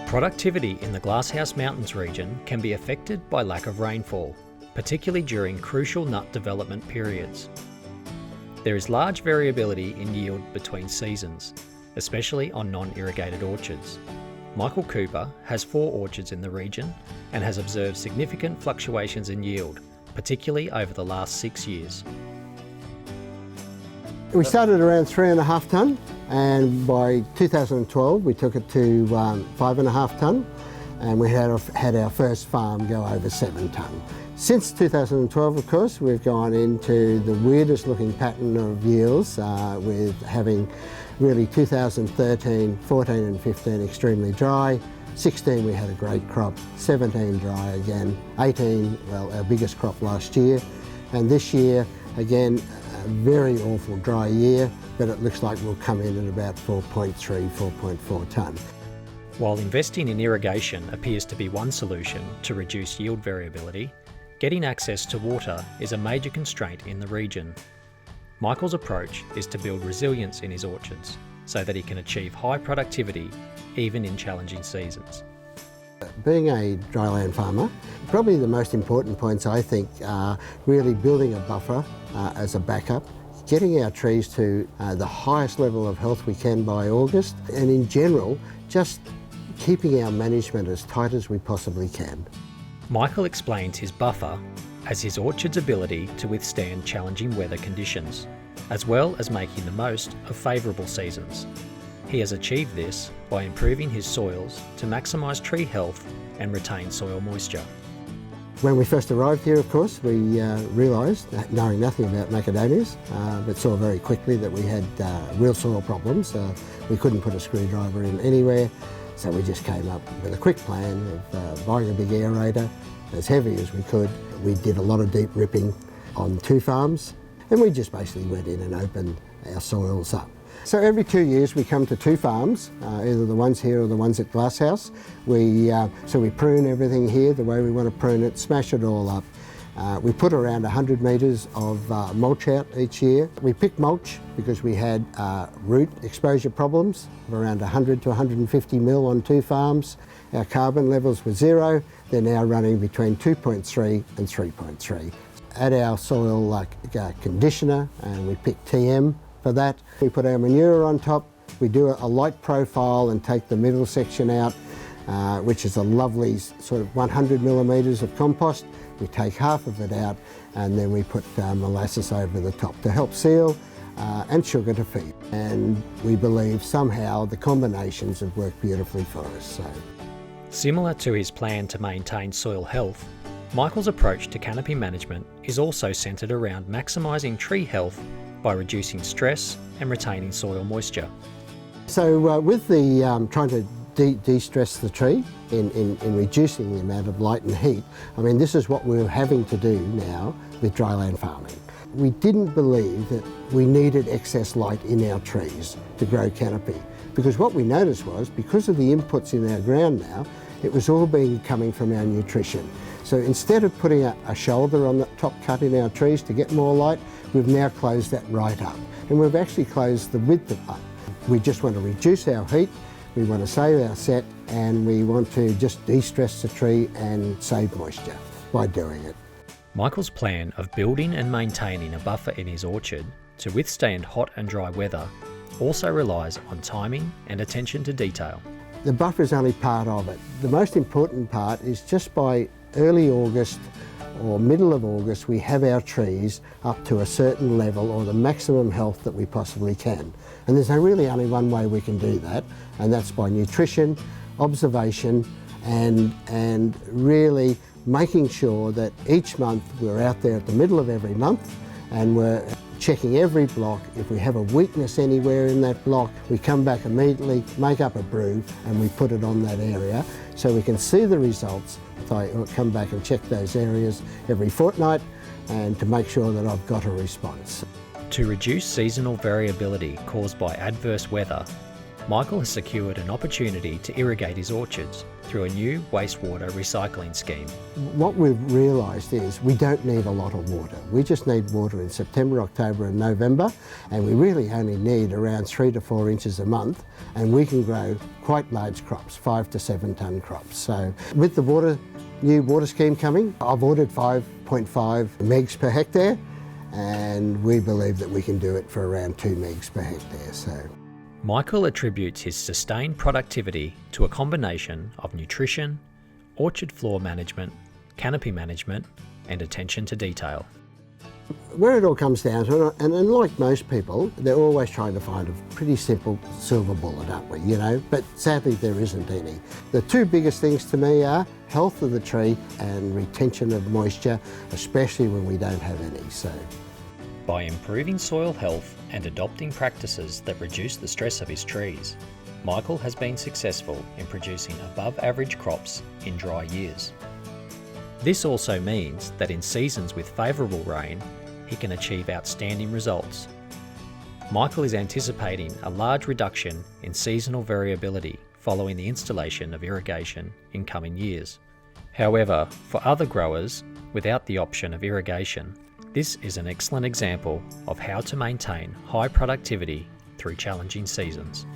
Productivity in the Glasshouse Mountains region can be affected by lack of rainfall, particularly during crucial nut development periods. There is large variability in yield between seasons, especially on non-irrigated orchards. Michael Cooper has 4 orchards in the region and has observed significant fluctuations in yield, particularly over the last 6 years. We started around 3.5 tonne, and by 2012 we took it to 5.5 tonne, and we had our first farm go over 7 tonne. Since 2012, of course, we've gone into the weirdest looking pattern of yields, with having really 2013, 14 and 15 extremely dry, 16 we had a great crop, 17 dry again, 18, well, our biggest crop last year, and this year again a very awful dry year, but it looks like we'll come in at about 4.3, 4.4 tonne. While investing in irrigation appears to be one solution to reduce yield variability, getting access to water is a major constraint in the region. Michael's approach is to build resilience in his orchards so that he can achieve high productivity even in challenging seasons. Being a dryland farmer, probably the most important points I think are really building a buffer as a backup, getting our trees to the highest level of health we can by August, and in general just keeping our management as tight as we possibly can. Michael explains his buffer as his orchard's ability to withstand challenging weather conditions, as well as making the most of favourable seasons. He has achieved this by improving his soils to maximise tree health and retain soil moisture. When we first arrived here, of course, we realised, knowing nothing about macadamias, but saw very quickly that we had real soil problems. We couldn't put a screwdriver in anywhere, so we just came up with a quick plan of buying a big aerator, as heavy as we could. We did a lot of deep ripping on 2 farms, and we just basically went in and opened our soils up. So every 2 years we come to 2 farms, either the ones here or the ones at Glasshouse. So we prune everything here the way we want to prune it, smash it all up. We put around 100 metres of mulch out each year. We picked mulch because we had root exposure problems of around 100 to 150 mil on 2 farms. Our carbon levels were 0. They're now running between 2.3 and 3.3. Add our soil conditioner, and we pick TM for that. We put our manure on top. We do a light profile and take the middle section out, which is a lovely sort of 100 millimetres of compost. We take half of it out, and then we put molasses over the top to help seal, and sugar to feed. And we believe somehow the combinations have worked beautifully for us. Similar to his plan to maintain soil health, Michael's approach to canopy management is also centred around maximising tree health by reducing stress and retaining soil moisture. So with the trying to de-stress the tree in reducing the amount of light and heat, I mean, this is what we're having to do now with dryland farming. We didn't believe that we needed excess light in our trees to grow canopy, because what we noticed was, because of the inputs in our ground now, it was all coming from our nutrition. So instead of putting a shoulder on the top cut in our trees to get more light, we've now closed that right up. And we've actually closed the width of that. We just want to reduce our heat, we want to save our set, and we want to just de-stress the tree and save moisture by doing it. Michael's plan of building and maintaining a buffer in his orchard to withstand hot and dry weather also relies on timing and attention to detail. The buffer is only part of it. The most important part is just by early August or middle of August, we have our trees up to a certain level or the maximum health that we possibly can. And there's really only one way we can do that, and that's by nutrition, observation, and really making sure that each month we're out there at the middle of every month and we're checking every block. If we have a weakness anywhere in that block, we come back immediately, make up a brew, and we put it on that area so we can see the results. So I come back and check those areas every fortnight and to make sure that I've got a response. To reduce seasonal variability caused by adverse weather, Michael has secured an opportunity to irrigate his orchards through a new wastewater recycling scheme. What we've realised is we don't need a lot of water. We just need water in September, October and November, and we really only need around 3 to 4 inches a month, and we can grow quite large crops, 5 to 7 tonne crops. So with the new water scheme coming, I've ordered 5.5 megs per hectare, and we believe that we can do it for around 2 megs per hectare. So Michael attributes his sustained productivity to a combination of nutrition, orchard floor management, canopy management, and attention to detail. Where it all comes down to, and like most people, they're always trying to find a pretty simple silver bullet, aren't we, you know? But sadly there isn't any. The two biggest things to me are health of the tree and retention of moisture, especially when we don't have any. So, by improving soil health and adopting practices that reduce the stress of his trees, Michael has been successful in producing above average crops in dry years. This also means that in seasons with favourable rain, he can achieve outstanding results. Michael is anticipating a large reduction in seasonal variability following the installation of irrigation in coming years. However, for other growers without the option of irrigation, this is an excellent example of how to maintain high productivity through challenging seasons.